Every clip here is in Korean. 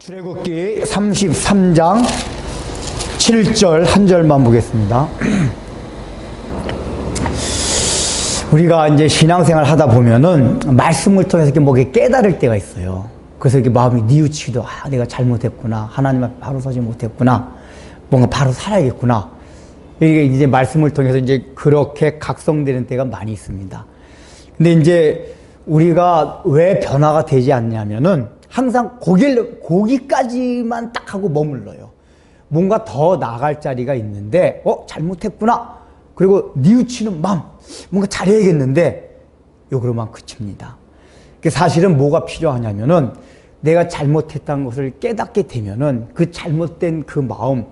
출애굽기 33장 7절 한 절만 보겠습니다. 우리가 이제 신앙생활 하다 보면은 말씀을 통해서 이렇게 뭐게 깨달을 때가 있어요. 그래서 이렇게 마음이 뉘우치기도, 내가 잘못했구나. 하나님 앞에 바로 서지 못했구나. 뭔가 바로 살아야겠구나. 이게 이제 말씀을 통해서 이제 그렇게 각성되는 때가 많이 있습니다. 근데 이제 우리가 왜 변화가 되지 않냐면은 항상 거기까지만 딱 하고 머물러요. 뭔가 더 나아갈 자리가 있는데, 잘못했구나. 그리고 뉘우치는 마음, 뭔가 잘해야겠는데, 요거로만 그칩니다. 사실은 뭐가 필요하냐면은, 내가 잘못했다는 것을 깨닫게 되면은, 그 잘못된 그 마음,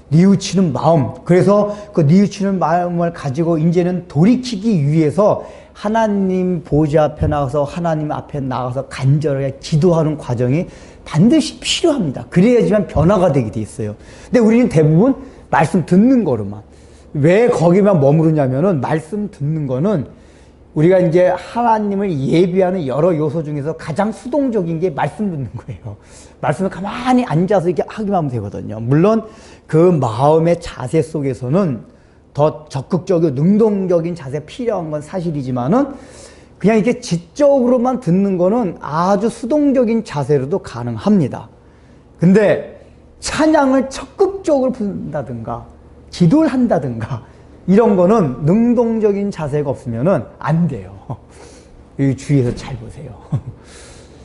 뉘우치는 마음, 그래서 그 뉘우치는 마음을 가지고 이제는 돌이키기 위해서 하나님 보좌 앞에 나가서 하나님 앞에 나가서 간절하게 기도하는 과정이 반드시 필요합니다. 그래야지만 변화가 되게 돼 있어요. 근데 우리는 대부분 말씀 듣는 거로만. 왜 거기만 머무르냐면은 말씀 듣는 거는 우리가 이제 하나님을 예비하는 여러 요소 중에서 가장 수동적인 게 말씀 듣는 거예요. 말씀을 가만히 앉아서 이렇게 하기만 하면 되거든요. 물론 그 마음의 자세 속에서는 더 적극적이고 능동적인 자세가 필요한 건 사실이지만은 그냥 이렇게 지적으로만 듣는 거는 아주 수동적인 자세로도 가능합니다. 근데 찬양을 적극적으로 부른다든가 기도를 한다든가 이런 거는 능동적인 자세가 없으면은 안 돼요. 이 주위에서 잘 보세요.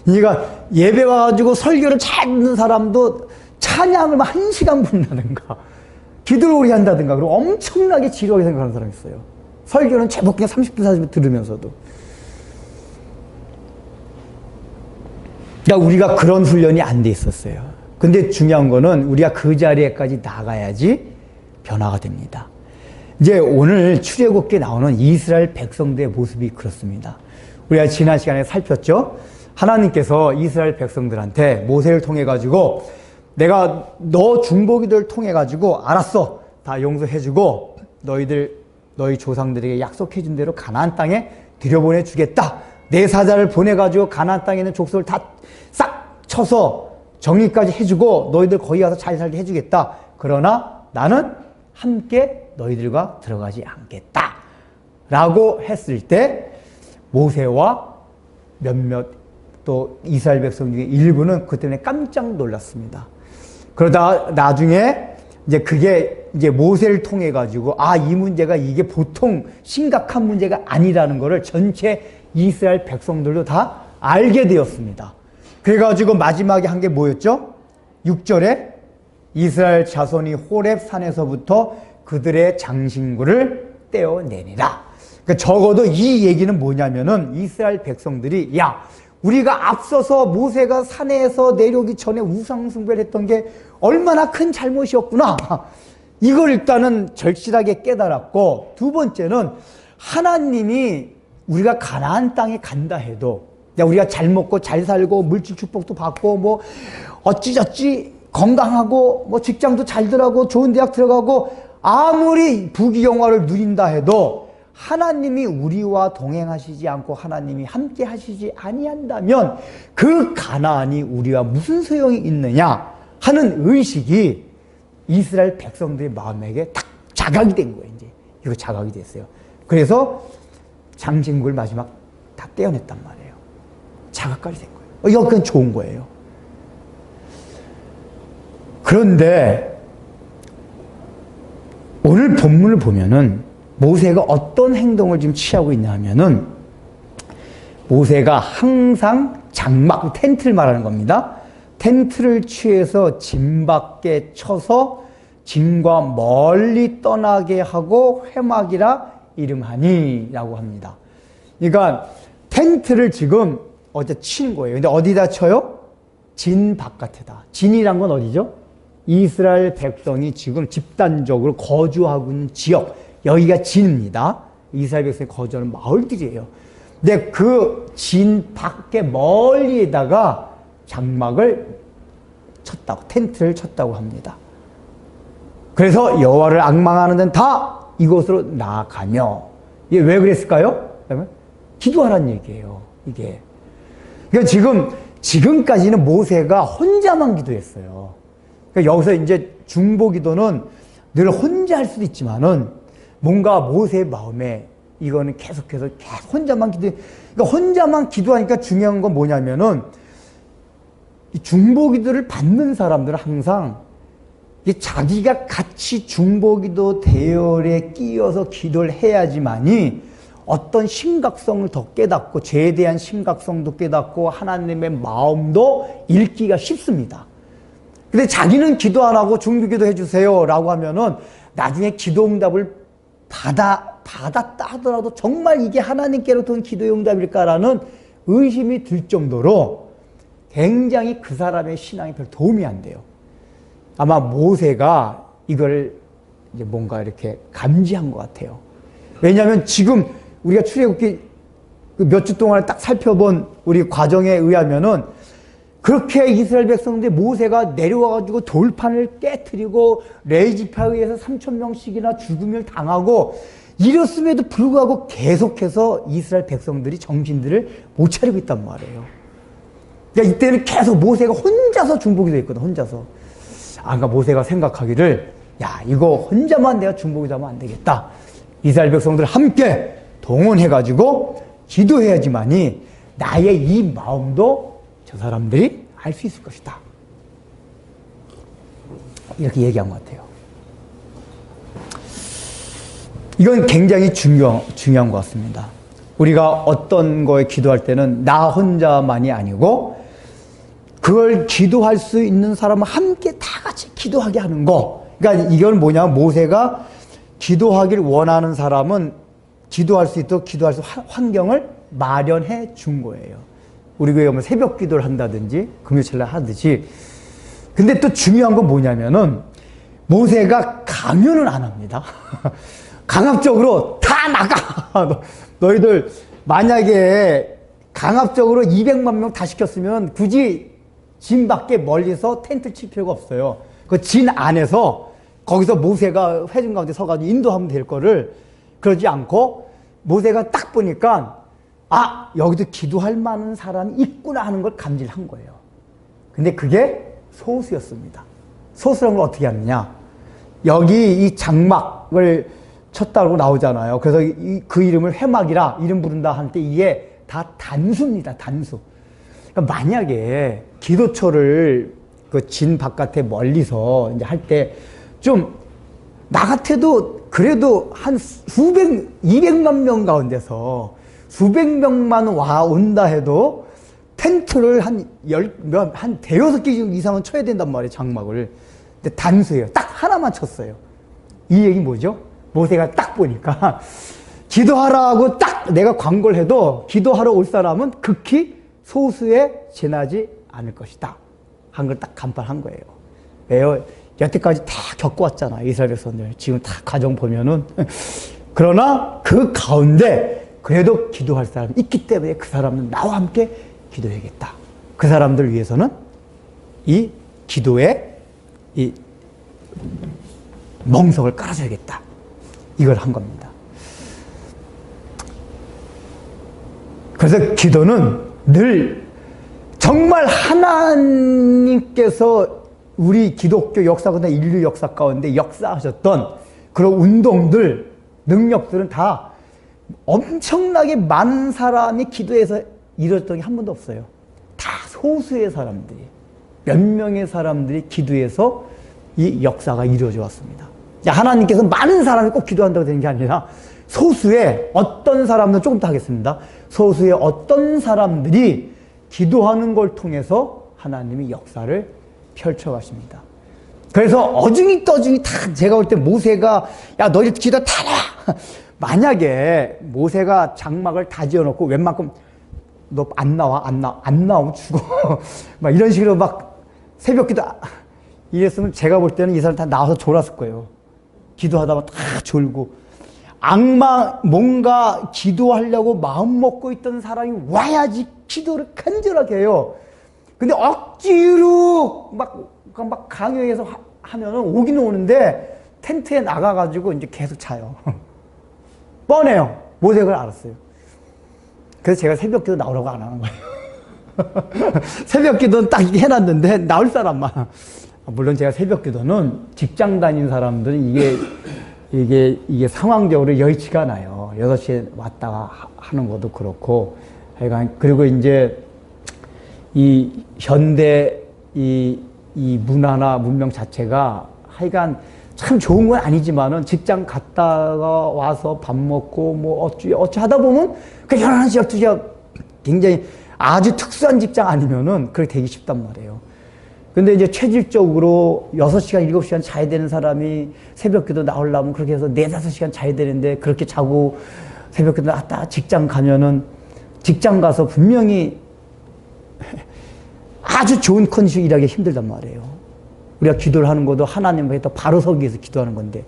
그러니까 예배 와가지고 설교를 잘 듣는 사람도 찬양을 막 1시간 부른다든가 기도를 오래 한다든가 그리고 엄청나게 지루하게 생각하는 사람이 있어요. 설교는 제법 그냥 30분 40분 들으면서도. 그러니까 우리가 그런 훈련이 안 돼 있었어요. 근데 중요한 거는 우리가 그 자리에까지 나가야지 변화가 됩니다. 이제 오늘 출애굽기에 나오는 이스라엘 백성들의 모습이 그렇습니다. 우리가 지난 시간에 살폈죠. 하나님께서 이스라엘 백성들한테 모세를 통해 가지고 내가 너 중보기도를 통해 가지고 알았어, 다 용서해주고 너희 조상들에게 약속해준 대로 가나안 땅에 들여보내 주겠다. 내 사자를 보내 가지고 가나안 땅에 있는 족속을 다 싹 쳐서 정리까지 해주고 너희들 거기 가서 잘 살게 해주겠다. 그러나 나는 함께 너희들과 들어가지 않겠다 라고 했을 때 모세와 몇몇 또 이스라엘 백성 중에 일부는 그 때문에 깜짝 놀랐습니다. 그러다 나중에 이제 그게 이제 모세를 통해 가지고 이 문제가 이게 보통 심각한 문제가 아니라는 것을 전체 이스라엘 백성들도 다 알게 되었습니다. 그래가지고 마지막에 한 게 뭐였죠? 6절에 이스라엘 자손이 호렙 산에서부터 그들의 장신구를 떼어내니라. 그러니까 적어도 이 얘기는 뭐냐면은 이스라엘 백성들이 우리가 앞서서 모세가 산에서 내려오기 전에 우상숭배를 했던 게 얼마나 큰 잘못이었구나. 이걸 일단은 절실하게 깨달았고, 두 번째는 하나님이 우리가 가나안 땅에 간다 해도 우리가 잘 먹고 잘 살고 물질 축복도 받고 뭐 어찌저찌 건강하고 뭐 직장도 잘 들어가고 좋은 대학 들어가고 아무리 부귀영화를 누린다 해도 하나님이 우리와 동행하시지 않고 하나님이 함께 하시지 아니한다면 그 가나안이 우리와 무슨 소용이 있느냐 하는 의식이 이스라엘 백성들의 마음에게 딱 자각이 된 거예요. 이제 이거 자각이 됐어요. 그래서 장신구를 마지막 다 떼어냈단 말이에요. 자각까지 된 거예요. 이거 그냥 좋은 거예요. 그런데 오늘 본문을 보면은 모세가 어떤 행동을 지금 취하고 있냐 하면은 모세가 항상 장막, 텐트를 말하는 겁니다. 텐트를 취해서 진 밖에 쳐서 진과 멀리 떠나게 하고 회막이라 이름하니 라고 합니다. 그러니까 텐트를 지금 어디다 친 거예요. 근데 어디다 쳐요? 진 바깥에다. 진이란 건 어디죠? 이스라엘 백성이 지금 집단적으로 거주하고 있는 지역, 여기가 진입니다. 이스라엘 백성이 거주하는 마을들이에요. 근데 그 진 밖에 멀리에다가 장막을 쳤다고, 텐트를 쳤다고 합니다. 그래서 여호와를 앙망하는 데는 다 이곳으로 나아가며, 이게 왜 그랬을까요? 기도하라는 얘기예요. 이게. 그러니까 지금 지금까지는 모세가 혼자만 기도했어요. 그러니까 여기서 이제 중보기도는 늘 혼자 할 수도 있지만은 뭔가 모세의 마음에 이거는 계속해서 계속 혼자만 기도해. 그러니까 혼자만 기도하니까 중요한 건 뭐냐면은 이 중보기도를 받는 사람들은 항상 자기가 같이 중보기도 대열에 끼어서 기도를 해야지만이 어떤 심각성을 더 깨닫고 죄에 대한 심각성도 깨닫고 하나님의 마음도 읽기가 쉽습니다. 근데 자기는 기도 안 하고 중보기도 해주세요 라고 하면은 나중에 기도 응답을 받았다 하더라도 정말 이게 하나님께로부터 온 기도의 응답일까라는 의심이 들 정도로 굉장히 그 사람의 신앙에 별 도움이 안 돼요. 아마 모세가 이걸 이제 뭔가 이렇게 감지한 것 같아요. 왜냐하면 지금 우리가 출애굽기 몇 주 동안 딱 살펴본 우리 과정에 의하면은 그렇게 이스라엘 백성들이 모세가 내려와가지고 돌판을 깨트리고 레이지파에 의해서 3,000명씩이나 죽음을 당하고 이랬음에도 불구하고 계속해서 이스라엘 백성들이 정신들을 못 차리고 있단 말이에요. 그러니까 이때는 계속 모세가 혼자서 중보기도 했거든, 혼자서. 그러니까 모세가 생각하기를, 야, 이거 혼자만 내가 중보기도 하면 안 되겠다. 이스라엘 백성들 함께 동원해가지고 기도해야지만이 나의 이 마음도 저 사람들이 알 수 있을 것이다. 이렇게 얘기한 것 같아요. 이건 굉장히 중요한 것 같습니다. 우리가 어떤 거에 기도할 때는 나 혼자만이 아니고 그걸 기도할 수 있는 사람은 함께 다 같이 기도하게 하는 거. 그러니까 이건 뭐냐, 모세가 기도하길 원하는 사람은 기도할 수 있도록 기도할 수 있는 환경을 마련해 준 거예요. 우리 교회에 오면 새벽 기도를 한다든지 금요일날 하듯이. 근데 또 중요한 건 뭐냐면은 모세가 강요는 안 합니다. 강압적으로 다 나가. 너희들 만약에 강압적으로 200만 명 다 시켰으면 굳이 진 밖에 멀리서 텐트 칠 필요가 없어요. 그 진 안에서 거기서 모세가 회중 가운데 서가지고 인도하면 될 거를 그러지 않고 모세가 딱 보니까 여기도 기도할 만한 사람이 있구나 하는 걸 감지를 한 거예요. 근데 그게 소수였습니다. 소수라는 걸 어떻게 하느냐. 여기 이 장막을 쳤다고 나오잖아요. 그래서 그 이름을 회막이라 이름 부른다 할 때 이게 다 단수입니다. 단수. 그러니까 만약에 기도처를 그 진 바깥에 멀리서 이제 할 때 좀 나 같아도 그래도 한 200만 명 가운데서 수백 명만 온다 해도 텐트를 한 대여섯 개 이상은 쳐야 된단 말이에요, 장막을. 근데 단수예요. 딱 하나만 쳤어요. 이 얘기 뭐죠? 모세가 딱 보니까 기도하라고 딱 내가 광고를 해도 기도하러 올 사람은 극히 소수에 지나지 않을 것이다. 한 걸 딱 간판한 거예요. 왜요? 여태까지 다 겪어왔잖아, 이스라엘 백성들. 지금 다 가정 보면은. 그러나 그 가운데 그래도 기도할 사람이 있기 때문에 그 사람은 나와 함께 기도해야겠다. 그 사람들 위해서는 이 기도에 이 멍석을 깔아줘야겠다. 이걸 한 겁니다. 그래서 기도는 늘 정말 하나님께서 우리 기독교 역사 가운데 인류 역사 가운데 역사하셨던 그런 운동들, 능력들은 다 엄청나게 많은 사람이 기도해서 이뤘던 게 한 번도 없어요. 다 소수의 사람들이, 몇 명의 사람들이 기도해서 이 역사가 이루어져 왔습니다. 하나님께서 많은 사람이 꼭 기도한다고 되는 게 아니라 소수의 어떤 사람들은 조금 더 하겠습니다. 소수의 어떤 사람들이 기도하는 걸 통해서 하나님이 역사를 펼쳐가십니다. 그래서 어중이 떠중이 다 제가 볼 때 모세가 야 너희 기도 다 나와. 만약에 모세가 장막을 다 지어놓고 웬만큼 너 안 나와 안 나오면 죽어. 막 이런 식으로 막 새벽 기도 이랬으면 제가 볼 때는 이 사람 다 나와서 졸았을 거예요. 기도하다가 다 졸고 뭔가 기도하려고 마음 먹고 있던 사람이 와야지 기도를 간절하게 해요. 근데 억지로 막 강요해서 하면은 오기는 오는데 텐트에 나가가지고 이제 계속 자요. 뻔해요. 모세가 알았어요. 그래서 제가 새벽 기도 나오라고 안 하는 거예요. 새벽 기도는 딱 해놨는데 나올 사람만. 물론 제가 새벽 기도는 직장 다니는 사람들은 이게 상황적으로 여의치가 않아요. 6시에 왔다가 하는 것도 그렇고. 하여간, 그리고 이제 이 현대 이 문화나 문명 자체가 하여간 참 좋은 건 아니지만은 직장 갔다가 와서 밥 먹고 뭐 어찌 하다 보면 그 11시, 12시가 굉장히 아주 특수한 직장 아니면은 그렇게 되기 쉽단 말이에요. 근데 이제 체질적으로 6시간, 7시간 자야 되는 사람이 새벽 기도 나오려면 그렇게 해서 4, 5시간 자야 되는데 그렇게 자고 새벽 기도 나왔다 직장 가면은 직장 가서 분명히 아주 좋은 컨디션 일하기 힘들단 말이에요. 우리가 기도를 하는 것도 하나님 앞에 바로 서기 위해서 기도하는 건데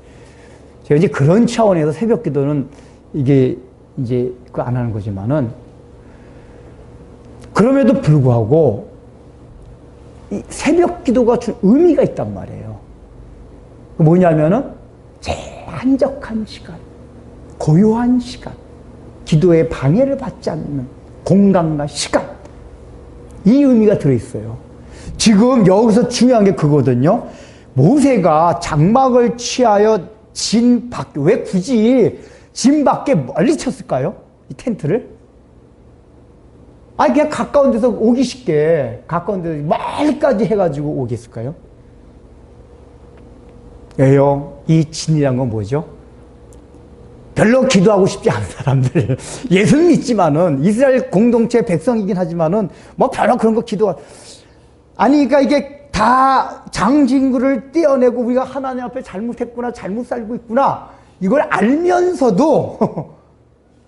제가 이제 그런 차원에서 새벽 기도는 이게 이제 그거 안 하는 거지만은 그럼에도 불구하고 이 새벽 기도가 준 의미가 있단 말이에요. 뭐냐면은 제일 한적한 시간, 고요한 시간, 기도에 방해를 받지 않는 공간과 시간, 이 의미가 들어있어요. 지금 여기서 중요한 게 그거거든요. 모세가 장막을 취하여 왜 굳이 진 밖에 멀리 쳤을까요? 이 텐트를? 아니 그냥 가까운 데서 오기 쉽게 가까운 데서 멀리까지 해가지고 오겠을까요? 왜요? 이 진이란 건 뭐죠? 별로 기도하고 싶지 않은 사람들. 예수는 믿지만은 이스라엘 공동체 백성이긴 하지만은 뭐 별로 그런 거 아니 그러니까 이게 다 장진구를 떼어내고 우리가 하나님 앞에 잘못했구나, 잘못 살고 있구나 이걸 알면서도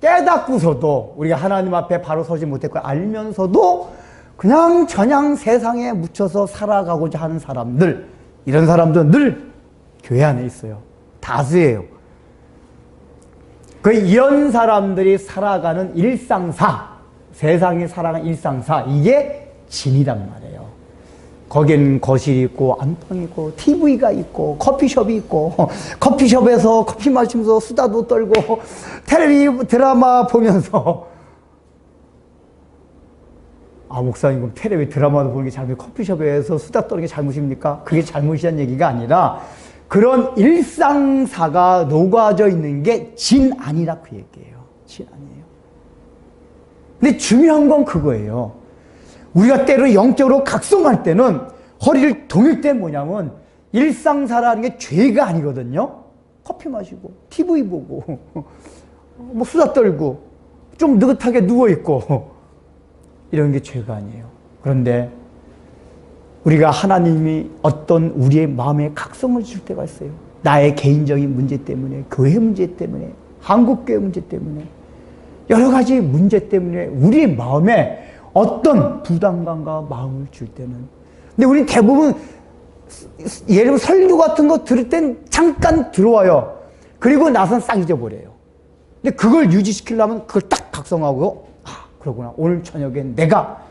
깨닫고서도 우리가 하나님 앞에 바로 서지 못했고 알면서도 그냥 저냥 세상에 묻혀서 살아가고자 하는 사람들, 이런 사람들은 늘 교회 안에 있어요. 다수예요. 이런 사람들이 살아가는 일상사, 세상이 살아가는 일상사, 이게 진이란 말이에요. 거긴 거실이 있고 안방이 있고 TV가 있고 커피숍이 있고 커피숍에서 커피 마시면서 수다도 떨고 텔레비 드라마 보면서 목사님 그럼 텔레비 드라마도 보는 게 잘못, 커피숍에서 수다 떠는 게 잘못입니까? 그게 잘못이란 얘기가 아니라 그런 일상사가 녹아져 있는 게 진 아니라 그 얘기예요. 진 아니에요. 근데 중요한 건 그거예요. 우리가 때로 영적으로 각성할 때는 허리를 동일 때 뭐냐면 일상사라는 게 죄가 아니거든요. 커피 마시고 TV 보고 뭐 수다 떨고 좀 느긋하게 누워있고 이런 게 죄가 아니에요. 그런데 우리가 하나님이 어떤 우리의 마음에 각성을 줄 때가 있어요. 나의 개인적인 문제 때문에, 교회 문제 때문에, 한국교회 문제 때문에, 여러 가지 문제 때문에 우리의 마음에 어떤 부담감과 마음을 줄 때는, 근데 우리 대부분 예를 들면 설교 같은 거 들을 땐 잠깐 들어와요. 그리고 나선 싹 잊어버려요. 근데 그걸 유지시키려면 그걸 딱 각성하고 그러구나, 오늘 저녁엔 내가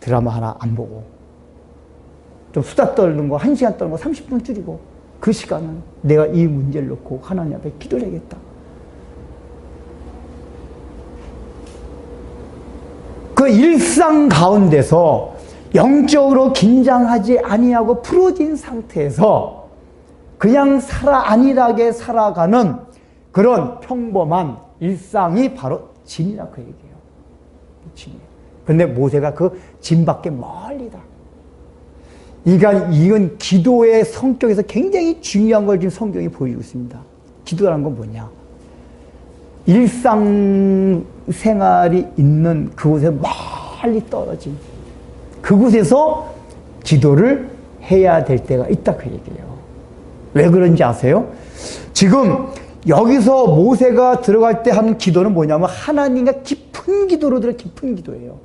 드라마 하나 안 보고 좀 수다 떨는 거 1시간 떨는 거 30분 줄이고 그 시간은 내가 이 문제를 놓고 하나님 앞에 기도를 해야겠다. 그 일상 가운데서 영적으로 긴장하지 아니하고 풀어진 상태에서 그냥 안일하게 살아가는 그런 평범한 일상이 바로 진이라 그 얘기예요. 진이에요. 근데 모세가 그 진밖에 멀리다. 이건 기도의 성격에서 굉장히 중요한 걸 지금 성경이 보여주고 있습니다. 기도라는 건 뭐냐? 일상생활이 있는 그곳에 멀리 떨어진 그곳에서 기도를 해야 될 때가 있다 그 얘기예요. 왜 그런지 아세요? 지금 여기서 모세가 들어갈 때 하는 기도는 뭐냐면 하나님과 깊은 기도로 들어 깊은 기도예요.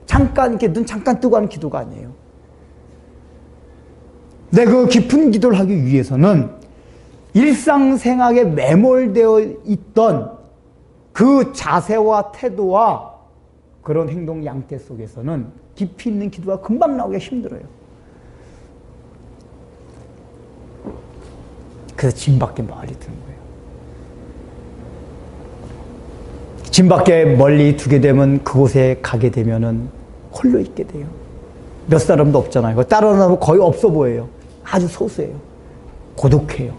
잠깐 이렇게 눈 잠깐 뜨고 하는 기도가 아니에요. 근데 그 깊은 기도를 하기 위해서는 일상생활에 매몰되어 있던 그 자세와 태도와 그런 행동 양태 속에서는 깊이 있는 기도가 금방 나오기가 힘들어요. 그래서 진 밖에 멀리 두는 거예요. 진 밖에 멀리 두게 되면 그곳에 가게 되면은 홀로 있게 돼요. 몇 사람도 없잖아요. 따라오면 거의 없어 보여요. 아주 소수예요. 고독해요.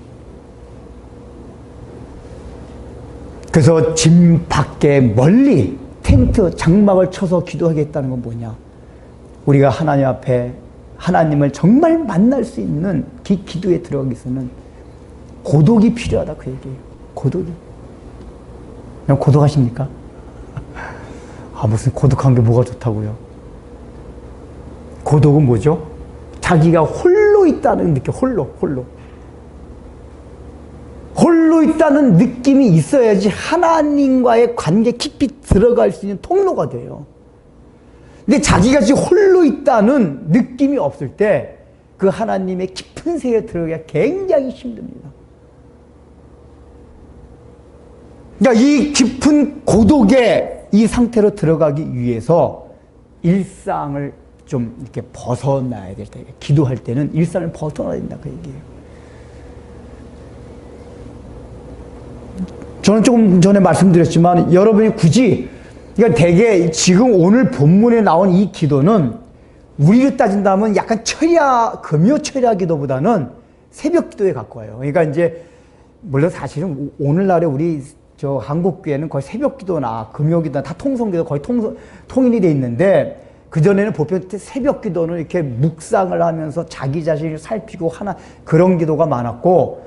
그래서 집 밖에 멀리 텐트, 장막을 쳐서 기도하겠다는 건 뭐냐? 우리가 하나님 앞에 하나님을 정말 만날 수 있는 기도에 들어가기 위해서는 고독이 필요하다 그 얘기예요. 고독이. 그냥 고독하십니까? 아, 무슨 고독한 게 뭐가 좋다고요? 고독은 뭐죠? 자기가 홀로 있다는 느낌, 홀로 있다는 느낌이 있어야지 하나님과의 관계 깊이 들어갈 수 있는 통로가 돼요. 근데 자기가 지금 홀로 있다는 느낌이 없을 때 그 하나님의 깊은 세계에 들어가기가 굉장히 힘듭니다. 그러니까 이 깊은 고독의 이 상태로 들어가기 위해서 일상을 좀 이렇게 벗어나야 될 때, 기도할 때는 일상을 벗어나야 된다 그 얘기예요. 저는 조금 전에 말씀드렸지만 여러분이 굳이, 그러니까 되게 지금 오늘 본문에 나온 이 기도는 우리로 따진다면 약간 금요 철야 기도보다는 새벽 기도에 가까워요. 그러니까 이제 물론 사실은 오늘날에 우리 저 한국교회는 거의 새벽 기도나 금요 기도나 다 통성 기도 거의 통일이 돼 있는데, 그전에는 보편 새벽 기도는 이렇게 묵상을 하면서 자기 자신을 살피고 하나 그런 기도가 많았고,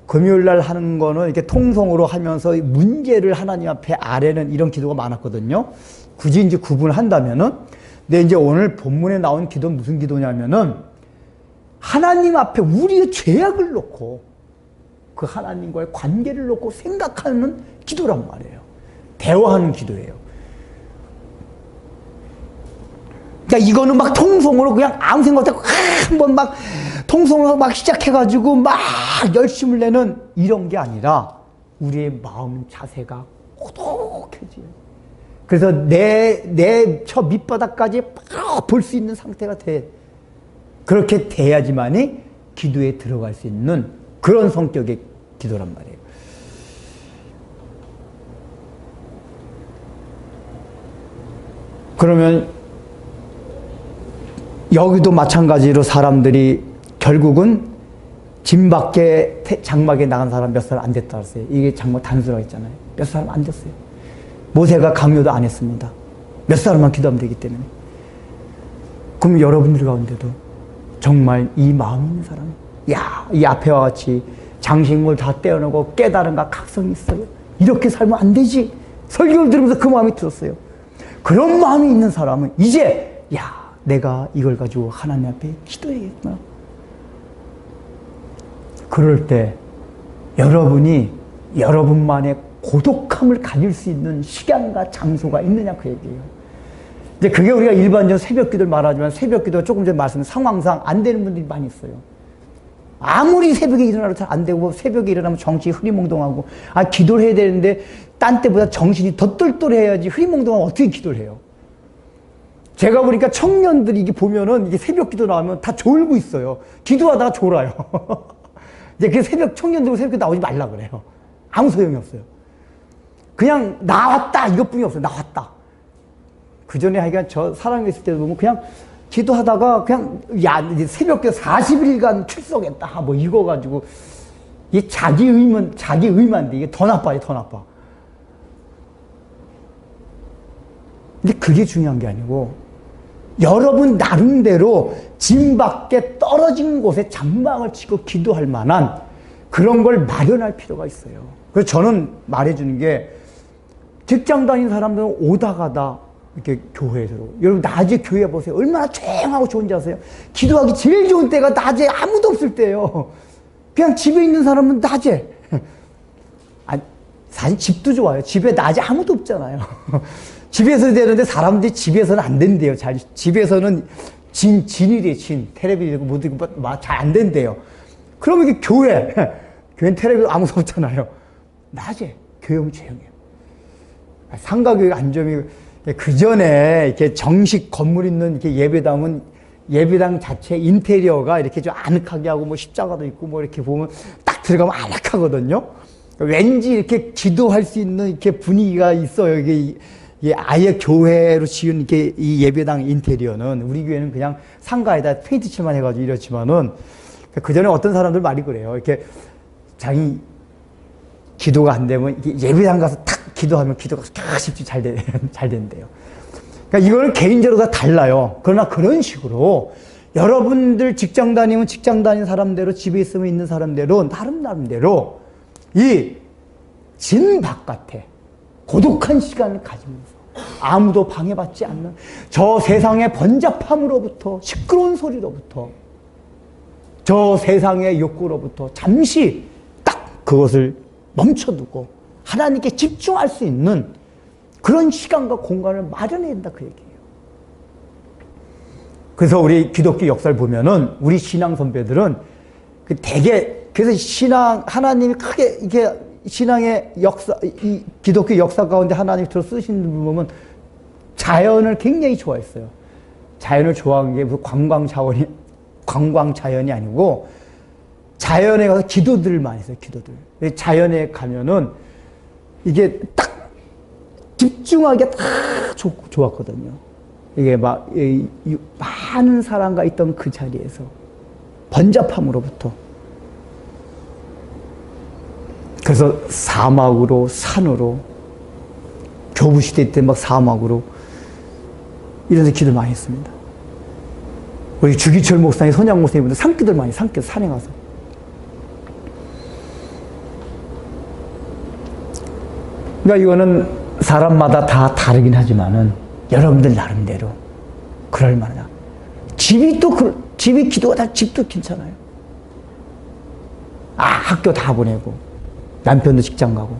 금요일날 하는 거는 이렇게 통성으로 하면서 문제를 하나님 앞에 아뢰는 이런 기도가 많았거든요. 굳이 이제 구분을 한다면은. 근데 이제 오늘 본문에 나온 기도는 무슨 기도냐면은 하나님 앞에 우리의 죄악을 놓고 그 하나님과의 관계를 놓고 생각하는 기도란 말이에요. 대화하는 기도예요. 그러니까 이거는 막 통성으로 그냥 아무 생각 없이 한번 막 통성으로 막 시작해가지고 막 열심을 내는 이런 게 아니라 우리의 마음 자세가 고독해져요. 그래서 내 저 밑바닥까지 볼 수 있는 상태가 돼. 그렇게 돼야지만이 기도에 들어갈 수 있는 그런 성격의 기도란 말이에요. 그러면 여기도 마찬가지로 사람들이 결국은 집 밖에 장막에 나간 사람 몇 사람 안 됐다 그랬어요. 이게 장막 단수라고 했잖아요. 몇 사람 안 됐어요. 모세가 강요도 안 했습니다. 몇 사람만 기도하면 되기 때문에. 그럼 여러분들 가운데도 정말 이 마음 있는 사람, 이 앞에와 같이 장식물 다 떼어내고 깨달음과 각성이 있어요. 이렇게 살면 안 되지. 설교를 들으면서 그 마음이 들었어요. 그런 마음이 있는 사람은 이제 내가 이걸 가지고 하나님 앞에 기도해야겠구나. 그럴 때 여러분이 여러분만의 고독함을 가질 수 있는 시간과 장소가 있느냐 그 얘기예요. 이제 그게 우리가 일반적으로 새벽 기도를 말하지만 새벽 기도가 조금 전에 말씀드린 상황상 안 되는 분들이 많이 있어요. 아무리 새벽에 일어나도 잘 안 되고 새벽에 일어나면 정신이 흐리멍덩하고 기도를 해야 되는데 딴 때보다 정신이 더 똘똘해야지 흐리멍덩하면 어떻게 기도를 해요? 제가 보니까 청년들이 이게 보면은 이게 새벽 기도 나오면 다 졸고 있어요. 기도하다가 졸아요. 이제 그 청년들 새벽 기도 나오지 말라 그래요. 아무 소용이 없어요. 그냥 나왔다 이것뿐이 없어요. 나왔다. 그 전에 하여간 저 사랑에 있을 때도 보면 그냥 기도하다가 그냥 새벽 기도 40일간 출석했다 뭐 이거 가지고 이게 자기 의만인데 이게 더 나빠요. 더 나빠. 근데 그게 중요한 게 아니고 여러분 나름대로 집 밖에 떨어진 곳에 장막을 치고 기도할 만한 그런 걸 마련할 필요가 있어요. 그래서 저는 말해주는 게 직장 다니는 사람들은 오다 가다 이렇게 교회에 들어. 여러분 낮에 교회 보세요. 얼마나 조용하고 좋은지 아세요? 기도하기 제일 좋은 때가 낮에 아무도 없을 때예요. 그냥 집에 있는 사람은 낮에. 사실 집도 좋아요. 집에 낮에 아무도 없잖아요. 집에서 되는데 사람들이 집에서는 안 된대요. 집에서는 진일이에요. 텔레비전 모두 잘 안 된대요. 그러면 이게 교회는 텔레비전 아무도 없잖아요. 낮에 교회 오면 조용해요. 상가교회 안점이 그 전에 이렇게 정식 건물 있는 이렇게 예배당은 예배당 자체 인테리어가 이렇게 좀 아늑하게 하고 뭐 십자가도 있고 뭐 이렇게 보면 딱 들어가면 아늑하거든요. 왠지 이렇게 기도할 수 있는 이렇게 분위기가 있어요. 이 아예 교회로 지은 이렇게 이 예배당 인테리어는 우리 교회는 그냥 상가에다 페인트 칠만 해가지고 이렇지만은 그 전에 어떤 사람들 말이 그래요. 이렇게 자기 기도가 안 되면 예배당 가서 탁 기도하면 기도가 쉽지 잘 된대요. 그러니까 이거는 개인적으로 다 달라요. 그러나 그런 식으로 여러분들 직장 다니면 직장 다니는 사람대로 집에 있으면 있는 사람대로 나름대로 이 진 바깥에 고독한 시간을 가지면서 아무도 방해받지 않는 저 세상의 번잡함으로부터 시끄러운 소리로부터 저 세상의 욕구로부터 잠시 딱 그것을 멈춰두고 하나님께 집중할 수 있는 그런 시간과 공간을 마련해야 된다 그 얘기예요. 그래서 우리 기독교 역사를 보면은 우리 신앙 선배들은 그 되게 그래서 신앙 하나님이 크게 이게 신앙의 역사 이 기독교 역사 가운데 하나님이 들어 쓰시는 분 보면 자연을 굉장히 좋아했어요. 자연을 좋아하는 게 무슨 관광 자연이 아니고 자연에 가서 기도들을 많이 했어요. 기도들. 자연에 가면은 이게 딱 집중하기가 딱 좋았거든요. 이게 막 많은 사람과 있던 그 자리에서 번잡함으로부터 그래서 사막으로 산으로 교부시대 때 막 사막으로 이런 데 기도를 많이 했습니다. 우리 주기철 목사님, 손양 목사님들 산기도를 많이 산기도 산에 가서 그러니까 이거는 사람마다 다 다르긴 하지만은 여러분들 나름대로 그럴 만하다. 집이 기도가 다 집도 괜찮아요. 학교 다 보내고 남편도 직장 가고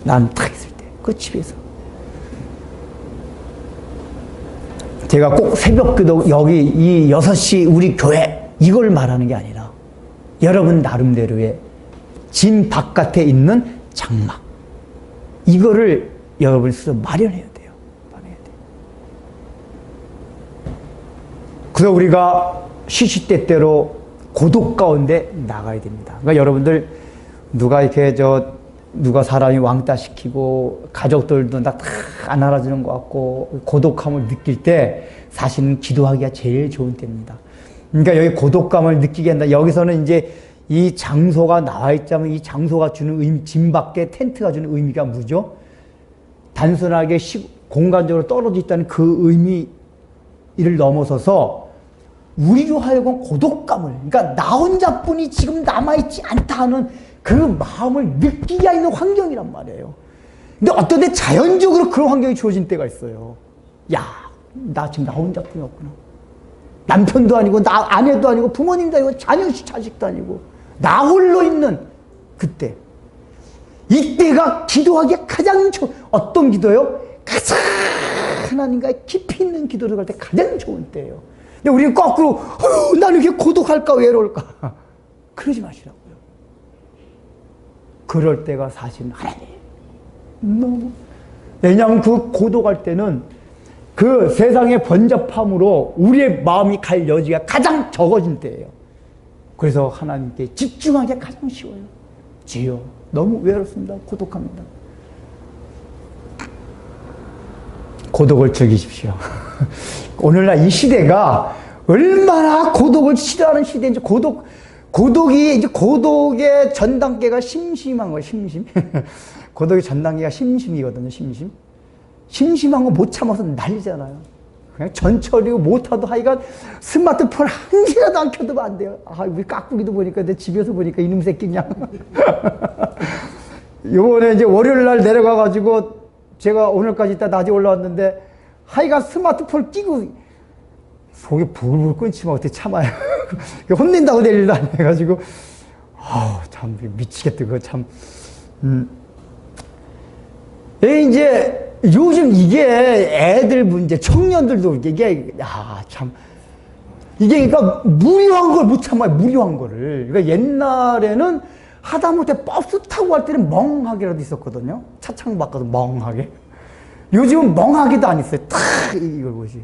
난 딱 있을 때 그 집에서 제가 꼭 새벽기도 여기 이 6시 우리 교회 이걸 말하는 게 아니라 여러분 나름대로의 진 바깥에 있는 장막 이거를 여러분이 스스로 마련해야 돼요. 그래서 우리가 시시때때로 고독 가운데 나가야 됩니다. 그러니까 여러분들 누가 사람이 왕따 시키고 가족들도 다 안 알아주는 것 같고 고독함을 느낄 때 사실은 기도하기가 제일 좋은 때입니다. 그러니까 여기 고독감을 느끼게 한다. 여기서는 이제 이 장소가 나와 있자면 이 장소가 주는 의미, 진 밖에 텐트가 주는 의미가 뭐죠? 단순하게 공간적으로 떨어져 있다는 그 의미를 넘어서서 우리로 하여금 고독감을, 그러니까 나 혼자뿐이 지금 남아있지 않다 하는 그 마음을 느끼게 하는 환경이란 말이에요. 근데 어떤 때 자연적으로 그런 환경이 주어진 때가 있어요. 야, 나 지금 나 혼자뿐이었구나. 남편도 아니고, 나 아내도 아니고, 부모님도 아니고, 자식도 아니고, 나 홀로 있는 그때. 이때가 기도하기에 가장 어떤 기도요? 가장 하나님과의 깊이 있는 기도를 할 때 가장 좋은 때예요. 근데 우리는 거꾸로, 나는 이렇게 고독할까, 외로울까. 그러지 마시라고요. 그럴 때가 사실은 하나님. 너무. 왜냐하면 그 고독할 때는 그 세상의 번잡함으로 우리의 마음이 갈 여지가 가장 적어진 때예요. 그래서 하나님께 집중하기가 가장 쉬워요. 주여, 너무 외롭습니다. 고독합니다. 고독을 즐기십시오. 오늘날 이 시대가 얼마나 고독을 싫어하는 시대인지, 고독의 전 단계가 심심한 거예요, 심심. 고독의 전 단계가 심심이거든요, 심심. 심심한 거 못 참아서 난리잖아요. 그냥 전철이고 모터도 하여간 스마트폰 한 개라도 안 켜두면 안 돼요. 우리 깍두기도 보니까 내 집에서 보니까 이놈 새끼 그냥. 요번에 이제 월요일 날 내려가가지고 제가 오늘까지 있다 낮에 올라왔는데 하여간 스마트폰 끼고 속이 불불 끓지만 어떻게 참아요. 혼낸다고 될 일도 안 해가지고 참 미치겠다. 그거 참. 이제 요즘 이게 애들 문제, 청년들도 이게 참 이게 그러니까 무료한 걸 못 참아요. 무료한 거를. 그러니까 옛날에는 하다못해 버스 타고 갈 때는 멍하게라도 있었거든요. 차창 바꿔도 멍하게. 요즘은 멍하게도 안 있어요. 탁 이걸 보지.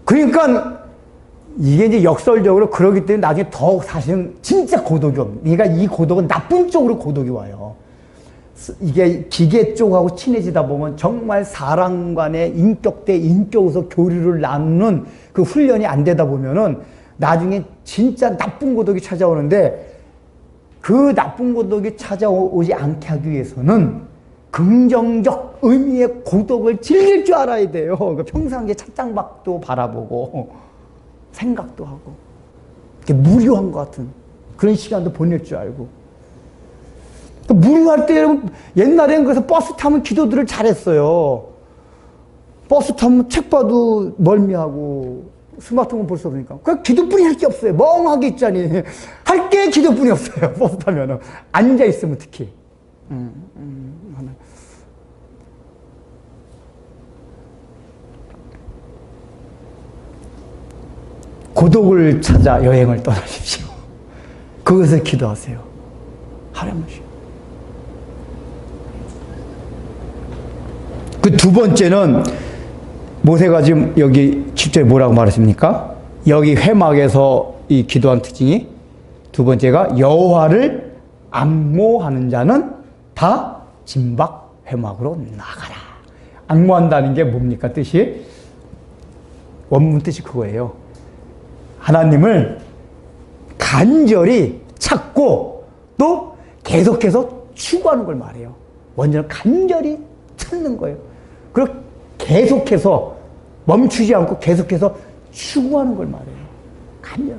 그러니까 이게 이제 역설적으로 그러기 때문에 나중에 더 사실은 진짜 고독이 옵니다. 그러니까 이 고독은 나쁜 쪽으로 고독이 와요. 이게 기계 쪽하고 친해지다 보면 정말 사람 간의 인격 대 인격에서 교류를 나누는 그 훈련이 안 되다 보면은 나중에 진짜 나쁜 고독이 찾아오는데, 그 나쁜 고독이 찾아오지 않게 하기 위해서는 긍정적 의미의 고독을 즐길 줄 알아야 돼요. 그러니까 평상시에 찻장밖도 바라보고 생각도 하고 이렇게 무료한 것 같은 그런 시간도 보낼 줄 알고. 무료할 때 여러분, 옛날에는 그래서 버스 타면 기도들을 잘했어요. 버스 타면 책 봐도 멀미하고 스마트폰 볼 수 없으니까. 그 기도뿐이 할 게 없어요. 멍하게 있자니. 할 게 기도뿐이 없어요. 버스 타면은. 앉아있으면 특히. 고독을 찾아 여행을 떠나십시오. 거기서 기도하세요. 하루에 한 번씩. 그 두 번째는 모세가 지금 여기 10절에 뭐라고 말했습니까? 여기 회막에서 이 기도한 특징이 두 번째가 여호와를 앙모하는 자는 다 진박 회막으로 나가라. 앙모한다는 게 뭡니까? 뜻이? 원문 뜻이 그거예요. 하나님을 간절히 찾고 또 계속해서 추구하는 걸 말해요. 원전은 간절히 찾는 거예요. 그리고 계속해서 멈추지 않고 계속해서 추구하는 걸 말해요. 간절.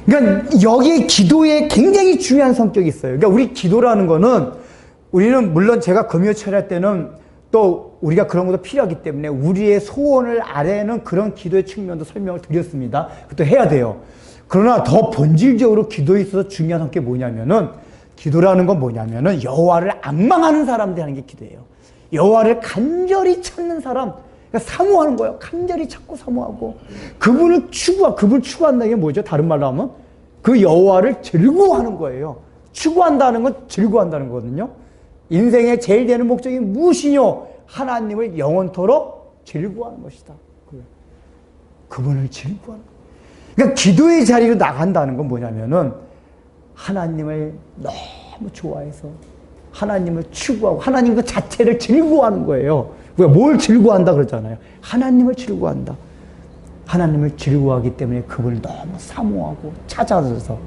그러니까 여기에 기도에 굉장히 중요한 성격이 있어요. 그러니까 우리 기도라는 거는 우리는 물론 제가 금요 철야 때는 또 우리가 그런 것도 필요하기 때문에 우리의 소원을 아래는 그런 기도의 측면도 설명을 드렸습니다. 그것도 해야 돼요. 그러나 더 본질적으로 기도에 있어서 중요한 게 뭐냐면은 기도라는 건 뭐냐면은 여호와를 앙망하는 사람들이 하는 게 기도예요. 여호와를 간절히 찾는 사람, 그러니까 사모하는 거예요. 간절히 찾고 사모하고 그분을 추구한다는 게 뭐죠? 다른 말로 하면 그 여호와를 즐거워하는 거예요. 추구한다는 건 즐거워한다는 거거든요. 인생의 제일 되는 목적이 무엇이뇨? 하나님을 영원토록 즐거워하는 것이다. 그분을 즐거워하는 거예요. 그러니까 기도의 자리로 나간다는 건 뭐냐면은 하나님을 너무 좋아해서 하나님을 추구하고 하나님 그 자체를 즐거워하는 거예요. 우리가 뭘 즐거워한다 그러잖아요. 하나님을 즐거워한다. 하나님을 즐거워하기 때문에 그분을 너무 사모하고 찾아서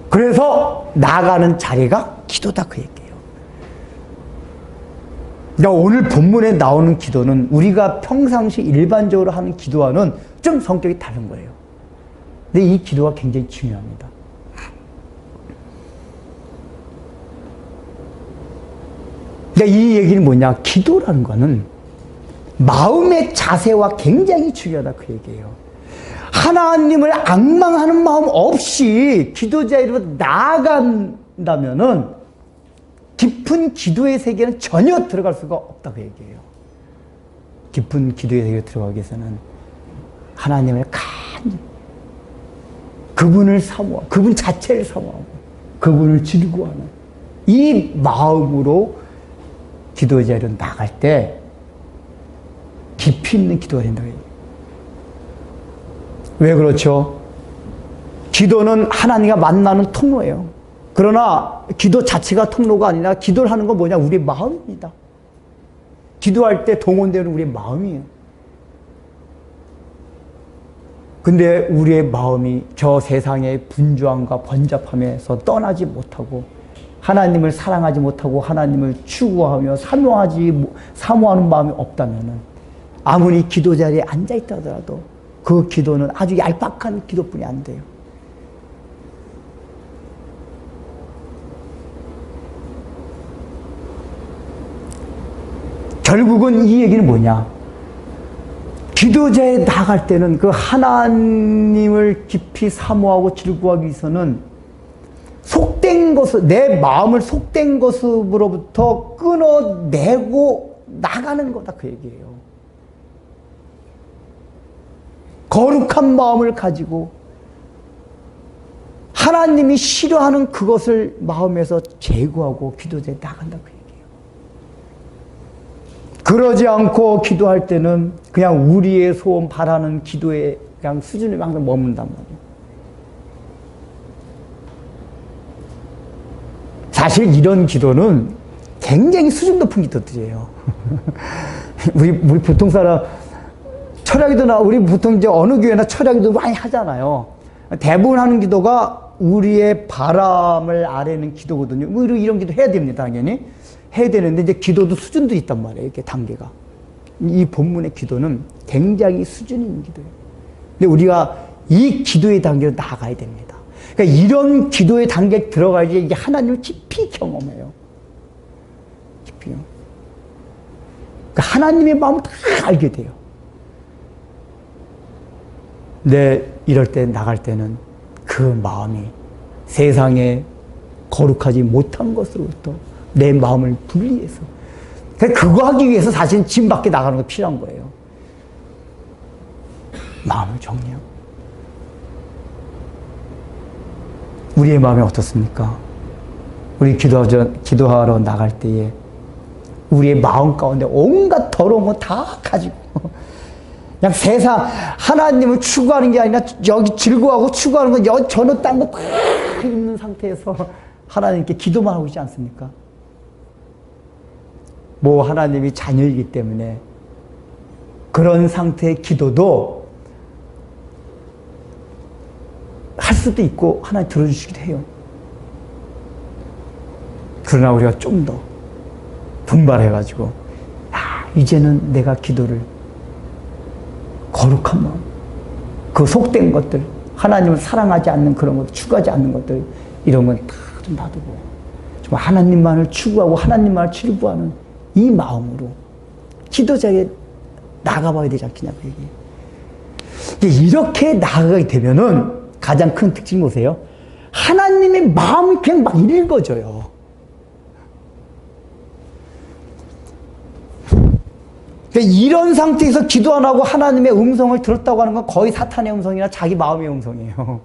그래서 나가는 자리가 기도다 그 얘기예요. 그러니까 오늘 본문에 나오는 기도는 우리가 평상시 일반적으로 하는 기도와는 좀 성격이 다른 거예요. 근데 이 기도가 굉장히 중요합니다. 그러니까 이 얘기는 뭐냐? 기도라는 거는 마음의 자세와 굉장히 중요하다 그 얘기예요. 하나님을 앙망하는 마음 없이 기도 자리로 나아간다면은 깊은 기도의 세계는 전혀 들어갈 수가 없다 그 얘기예요. 깊은 기도의 세계에 들어가기 위해서는 하나님을 간절히 그분을 사모하고 그분 자체를 사모하고 그분을 즐거워하는 이 마음으로 기도 자리로 나갈 때 깊이 있는 기도가 된다고 얘기해요. 왜 그렇죠? 기도는 하나님과 만나는 통로예요. 그러나 기도 자체가 통로가 아니라 기도를 하는 건 뭐냐? 우리의 마음입니다. 기도할 때 동원되는 우리의 마음이에요. 근데 우리의 마음이 저 세상의 분주함과 번잡함에서 떠나지 못하고 하나님을 사랑하지 못하고 하나님을 추구하며 사모하는 마음이 없다면은 아무리 기도 자리에 앉아있다 하더라도 그 기도는 아주 얄팍한 기도뿐이 안 돼요. 결국은 이 얘기는 뭐냐? 기도자에 나갈 때는 그 하나님을 깊이 사모하고 즐거워하기 위해서는 속된 것을, 내 마음을 속된 것으로부터 끊어내고 나가는 거다 그 얘기예요. 거룩한 마음을 가지고 하나님이 싫어하는 그것을 마음에서 제거하고 기도자에 나간다 그 얘기예요. 그러지 않고 기도할 때는 그냥 우리의 소원 바라는 기도의 그냥 수준에 항상 머문단 말이에요. 사실 이런 기도는 굉장히 수준 높은 기도들이에요. 우리 보통 사람, 철야기도나, 우리 보통 이제 어느 교회나 철야기도 많이 하잖아요. 대부분 하는 기도가 우리의 바람을 아뢰는 기도거든요. 뭐 이런 기도 해야 됩니다, 당연히. 해야 되는데, 이제 기도도 수준도 있단 말이에요, 이렇게 단계가. 이 본문의 기도는 굉장히 수준 있는 기도예요. 근데 우리가 이 기도의 단계로 나아가야 됩니다. 그러니까 이런 기도의 단계에 들어가야지 이게 하나님을 깊이 경험해요. 깊이요. 그러니까 하나님의 마음을 다 알게 돼요. 근데 이럴 때 나갈 때는 그 마음이 세상에 거룩하지 못한 것으로부터 내 마음을 분리해서, 그거 하기 위해서 사실은 집 밖에 나가는 거 필요한 거예요. 마음을 정리하고. 우리의 마음이 어떻습니까? 우리 기도하러 나갈 때에 우리의 마음 가운데 온갖 더러운 거 다 가지고 그냥 세상, 하나님을 추구하는 게 아니라 여기 즐거워하고 추구하는 건 저는 딴 거 다 있는 상태에서 하나님께 기도만 하고 있지 않습니까? 뭐 하나님이 자녀이기 때문에 그런 상태의 기도도 할 수도 있고 하나님 들어주시기도 해요. 그러나 우리가 좀 더 분발해가지고 이제는 내가 기도를 거룩한 마음, 그 속된 것들, 하나님을 사랑하지 않는 그런 것들, 추구하지 않는 것들, 이런 건 다 좀 놔두고 좀 하나님만을 추구하고 하나님만을 즐거워하는 이 마음으로 기도자에 나가봐야 되지 않겠냐고 얘기해요. 이렇게 나아가게 되면은 가장 큰 특징이 뭐세요? 하나님의 마음이 그냥 막 읽어져요. 이런 상태에서 기도 안 하고 하나님의 음성을 들었다고 하는 건 거의 사탄의 음성이나 자기 마음의 음성이에요.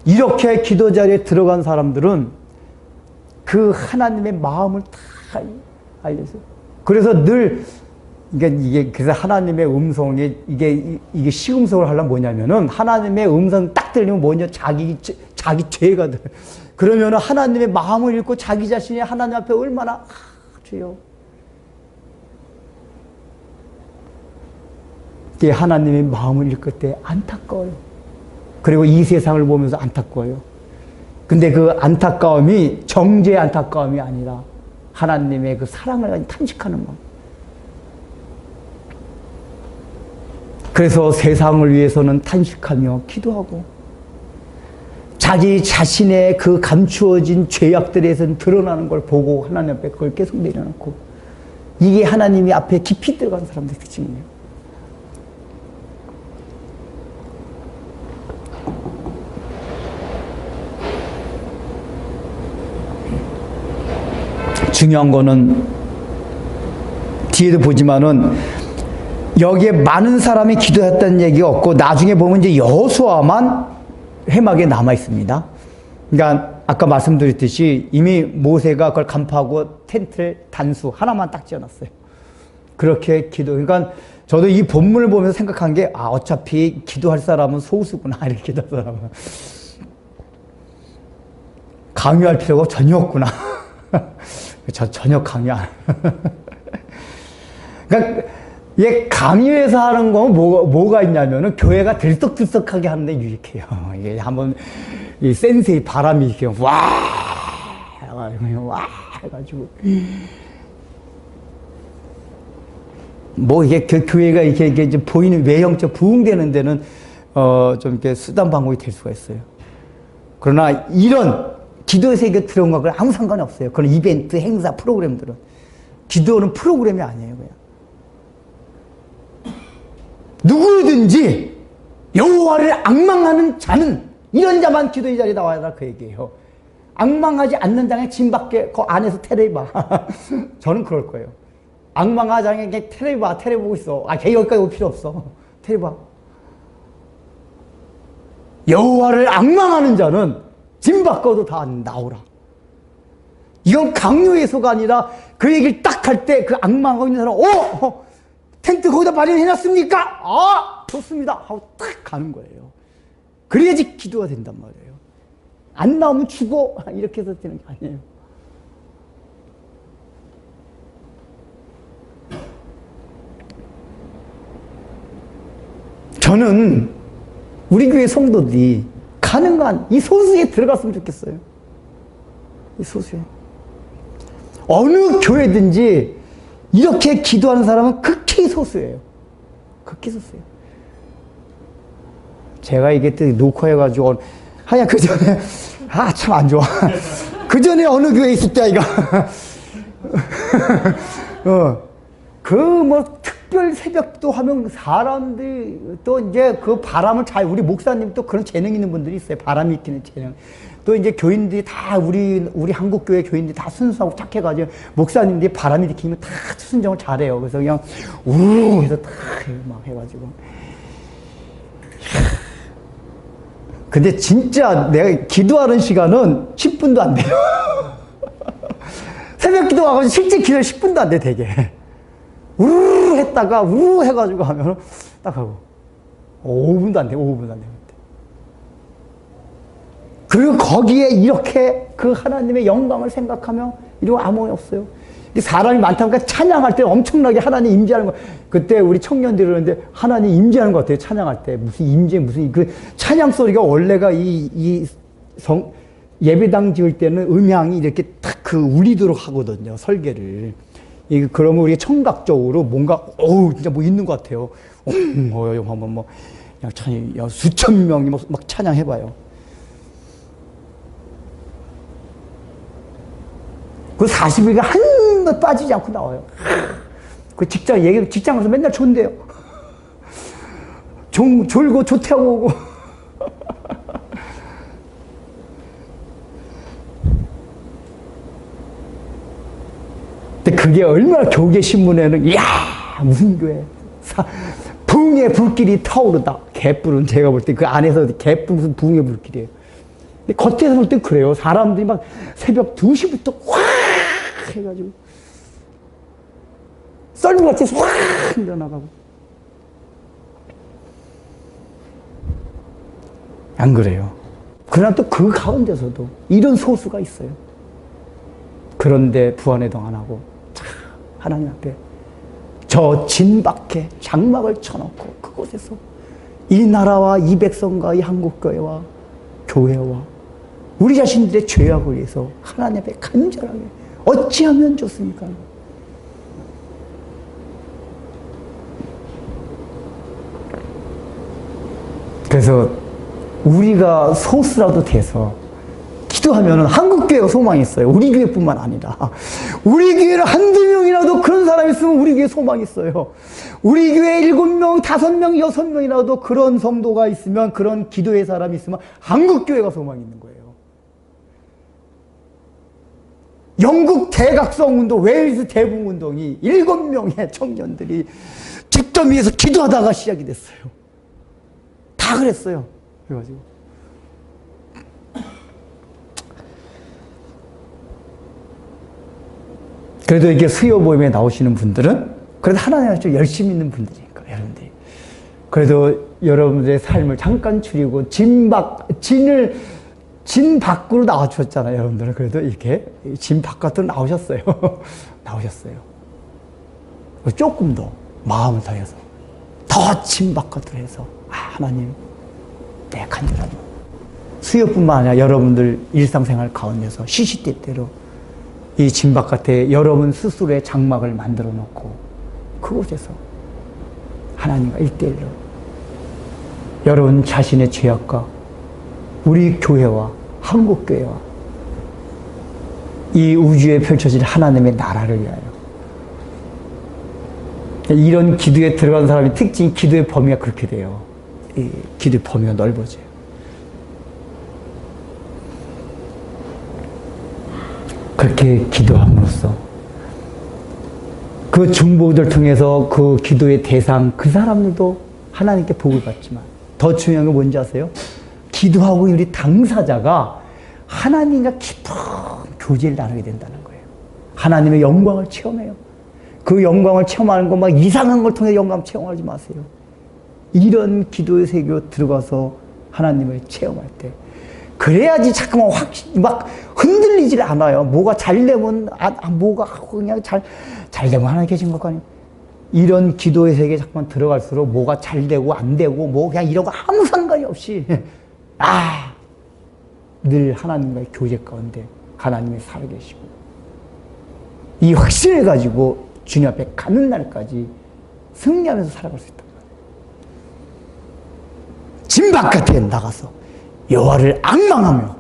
이렇게 기도 자리에 들어간 사람들은 그 하나님의 마음을 다 알려서, 그래서 늘 그래서 하나님의 음성이 이게 시음성을 하려면 뭐냐면은 하나님의 음성 딱 들리면 뭐냐, 자기 죄가 돼. 그러면은 하나님의 마음을 읽고 자기 자신이 하나님 앞에 얼마나 주여, 하나님의 마음을 읽을 때 안타까워요. 그리고 이 세상을 보면서 안타까워요. 근데 그 안타까움이 정죄의 안타까움이 아니라 하나님의 그 사랑을 탐식하는 마음. 그래서 세상을 위해서는 탄식하며 기도하고 자기 자신의 그 감추어진 죄악들에서 드러나는 걸 보고 하나님 앞에 그걸 계속 내려놓고, 이게 하나님이 앞에 깊이 들어간 사람들의 특징이에요. 중요한 거는 뒤에도 보지만은 여기에 많은 사람이 기도했다는 얘기가 없고, 나중에 보면 이제 여호수아만 회막에 남아 있습니다. 그러니까 아까 말씀드렸듯이 이미 모세가 그걸 간파하고 텐트를 단수 하나만 딱 지어놨어요. 그렇게 그러니까 저도 이 본문을 보면서 생각한 게, 어차피 기도할 사람은 소수구나, 이렇게 기도할 사람은. 강요할 필요가 전혀 없구나. 전혀 강요 안. 그러니까 이게 강요해서 하는 건 뭐가 있냐면은 교회가 들썩들썩하게 하는데 유익해요. 이게 한번 이 센세이 바람이 이렇게 와 해가지고 뭐 이게 교회가 이게 이제 보이는 외형적 부흥되는 데는 좀 이렇게 수단 방법이 될 수가 있어요. 그러나 이런 기도의 세계에 들어온 것과 아무 상관이 없어요. 그런 이벤트, 행사, 프로그램들은. 기도는 프로그램이 아니에요, 그냥. 누구든지 여호와를 앙망하는 자는, 이런 자만 기도의 자리에 나와야 한다, 그 얘기예요. 앙망하지 않는 자는 진 밖에 그 안에서 테레봐. 저는 그럴 거예요. 앙망하지 않는 게 테레봐, 테레 보고 있어. 걔 여기까지 올 필요 없어. 테레봐. 여호와를 앙망하는 자는 짐 바꿔도 다 나오라. 이건 강요해서가 아니라 그 얘기를 딱 할 때 그 악망하고 있는 사람, 텐트 거기다 마련해놨습니까? 좋습니다. 하고 딱 가는 거예요. 그래야지 기도가 된단 말이에요. 안 나오면 죽어. 이렇게 해서 되는 게 아니에요. 저는 우리 교회 성도들이 가능한 이 소수에 들어갔으면 좋겠어요. 이 소수에. 어느 교회든지 이렇게 기도하는 사람은 극히 소수예요. 극히 소수예요. 제가 이게 또 녹화해가지고, 하야, 그 전에, 참 안 좋아. 그 전에 어느 교회에 있을 때야, 이거. 특별 새벽도 하면 사람들이 또 이제 그 바람을 우리 목사님 또 그런 재능 있는 분들이 있어요. 바람이 일으키는 재능. 또 이제 교인들이 다 우리 한국교회 교인들이 다 순수하고 착해가지고 목사님들이 바람이 일으키면 다 순정을 잘해요. 그래서 그냥 우르르 해서 다 막 해가지고. 근데 진짜 내가 기도하는 시간은 10분도 안 돼요. 새벽 기도하고 실제 기도 10분도 안 돼, 되게. 우르르 했다가 우르르 해가지고 하면 딱 하고 5분도 안 돼, 5분도 안 돼. 그리고 거기에 이렇게 그 하나님의 영광을 생각하며 이러고 아무 없어요. 사람이 많다 보니까 찬양할 때 엄청나게 하나님 임재하는 거. 그때 우리 청년들이 그러는데 하나님 임재하는 것 같아요. 찬양할 때 무슨 임재 무슨 그 찬양 소리가 원래가 예배당 지을 때는 음향이 이렇게 딱 그 울리도록 하거든요. 설계를. 그러면 우리가 청각적으로 뭔가 진짜 뭐 있는 것 같아요. 한번 뭐 그냥 수천 명이 막 찬양해봐요. 그 40일간 한번 빠지지 않고 나와요. 그 직장 가서 맨날 존대요. 졸고 조퇴하고 오고. 근데 그게 얼마나 교계 신문에는, 이야, 무슨 교회. 붕의 불길이 타오르다. 개뿔은 제가 볼 때 그 안에서 개뿔 무슨 붕의 불길이에요. 근데 겉에서 볼 때 그래요. 사람들이 막 새벽 2시부터 확 해가지고 썰물같이 확 일어나가고. 안 그래요. 그러나 또 그 가운데서도 이런 소수가 있어요. 그런데 부안해동 안 하고 하나님 앞에 저 진밖에 장막을 쳐놓고 그곳에서 이 나라와 이 백성과 이 한국교회와 교회와 우리 자신들의 죄악을 위해서 하나님 앞에 간절하게 어찌하면 좋습니까? 그래서 우리가 소수라도 돼서 기도하면 한국교회가 소망이 있어요. 우리 교회뿐만 아니라. 우리 교회를 한두 명이라도 그런 사람이 있으면 우리 교회에 소망이 있어요. 우리 교회에 7명, 5명, 6명이라도 그런 성도가 있으면, 그런 기도의 사람이 있으면 한국교회가 소망이 있는 거예요. 영국 대각성운동, 웨일스 대붕운동이 7명의 청년들이 집점 위에서 기도하다가 시작이 됐어요. 다 그랬어요. 그래가지고. 그래도 이렇게 수요 모임에 나오시는 분들은 그래도 하나님을 좀 열심히 있는 분들이니까, 여러분들이. 그래도 여러분들의 삶을 잠깐 줄이고 진 밖으로 나와주셨잖아요, 여러분들은. 그래도 이렇게 진 바깥으로 나오셨어요. 나오셨어요. 조금 더 마음을 다해서 더 진 바깥으로 해서, 하나님, 내 간절한 수요뿐만 아니라 여러분들 일상생활 가운데서 시시때때로 이 진 바깥에 여러분 스스로의 장막을 만들어 놓고 그곳에서 하나님과 1:1로 여러분 자신의 죄악과 우리 교회와 한국교회와 이 우주에 펼쳐질 하나님의 나라를 위하여, 이런 기도에 들어간 사람의 특징이 기도의 범위가 그렇게 돼요. 이 기도의 범위가 넓어져요. 그렇게 기도함으로써 그 중보들 통해서 그 기도의 대상, 그 사람들도 하나님께 복을 받지만, 더 중요한 건 뭔지 아세요? 기도하고 우리 당사자가 하나님과 깊은 교제를 나누게 된다는 거예요. 하나님의 영광을 체험해요. 그 영광을 체험하는 거 막 이상한 걸 통해 영광 체험하지 마세요. 이런 기도의 세계로 들어가서 하나님을 체험할 때, 그래야지 자꾸만 막 흔들리질 않아요. 뭐가 잘 되면, 뭐가 그냥 잘 되면 하나님 계신 것 아니에요. 이런 기도의 세계에 자꾸만 들어갈수록 뭐가 잘 되고 안 되고 뭐 그냥 이러고 아무 상관이 없이 늘 하나님과의 교제 가운데 하나님이 살아계시고 이 확신을 가지고 주님 앞에 가는 날까지 승리하면서 살아갈 수 있다. 진 바깥에 나가서 여호와를 앙망하며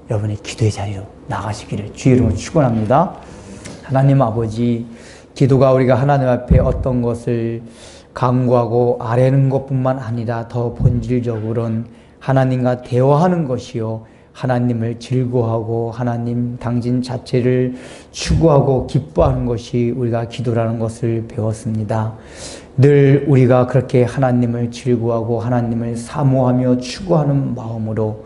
여러분의 기도의 자리로 나가시기를 주의 이름으로 축원합니다. 하나님 아버지, 기도가 우리가 하나님 앞에 어떤 것을 강구하고 아뢰는 것뿐만 아니라 더 본질적으로는 하나님과 대화하는 것이요, 하나님을 즐거워하고 하나님 당신 자체를 추구하고 기뻐하는 것이 우리가 기도라는 것을 배웠습니다. 늘 우리가 그렇게 하나님을 즐거워하고 하나님을 사모하며 추구하는 마음으로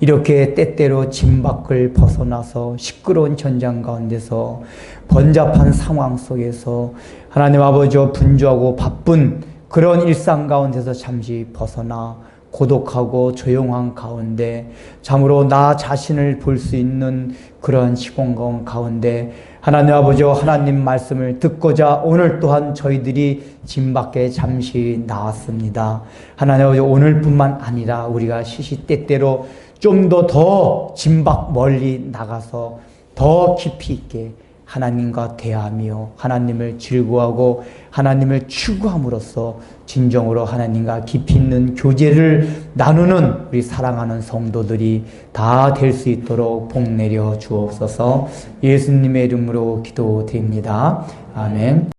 이렇게 때때로 진 밖을 벗어나서 시끄러운 전장 가운데서 번잡한 상황 속에서 하나님 아버지와 분주하고 바쁜 그런 일상 가운데서 잠시 벗어나 고독하고 조용한 가운데 참으로 나 자신을 볼 수 있는 그런 시공간 가운데 하나님 아버지와 하나님 말씀을 듣고자 오늘 또한 저희들이 진 밖에 잠시 나왔습니다. 하나님 아버지, 오늘뿐만 아니라 우리가 시시때때로 좀 더 진 밖 멀리 나가서 더 깊이 있게 하나님과 대하며 하나님을 즐거워하고 하나님을 추구함으로써 진정으로 하나님과 깊이 있는 교제를 나누는 우리 사랑하는 성도들이 다 될 수 있도록 복 내려 주옵소서. 예수님의 이름으로 기도드립니다. 아멘.